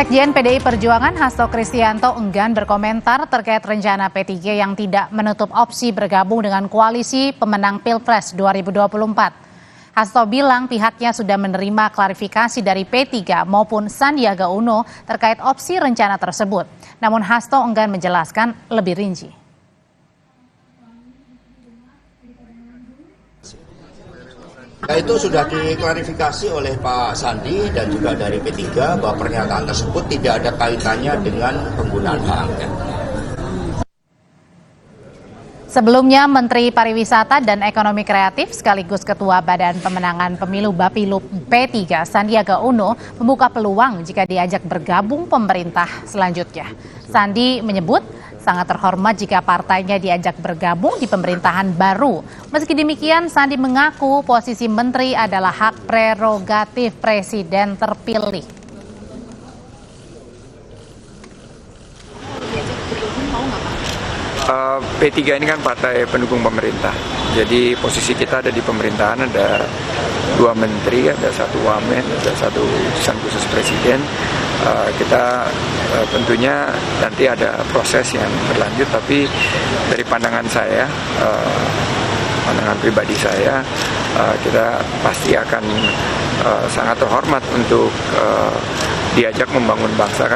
Sekjen PDI Perjuangan Hasto Kristianto enggan berkomentar terkait rencana P3 yang tidak menutup opsi bergabung dengan koalisi pemenang Pilpres 2024. Hasto bilang pihaknya sudah menerima klarifikasi dari P3 maupun Sandiaga Uno terkait opsi rencana tersebut. Namun Hasto enggan menjelaskan lebih rinci. Itu sudah diklarifikasi oleh Pak Sandi dan juga dari P3 bahwa pernyataan tersebut tidak ada kaitannya dengan penggunaan hak angket. Sebelumnya, Menteri Pariwisata dan Ekonomi Kreatif sekaligus Ketua Badan Pemenangan Pemilu Bapilu P3 Sandiaga Uno membuka peluang jika diajak bergabung pemerintah selanjutnya. Sandi menyebut sangat terhormat jika partainya diajak bergabung di pemerintahan baru. Meski demikian, Sandi mengaku posisi menteri adalah hak prerogatif presiden terpilih. P3 ini kan partai pendukung pemerintah. Jadi posisi kita ada di pemerintahan, ada 2 menteri, ada 1 wamen, ada 1 utusan khusus presiden. Kita tentunya nanti ada proses yang berlanjut, tapi dari pandangan saya, pandangan pribadi saya, kita pasti akan sangat terhormat untuk diajak membangun bangsa.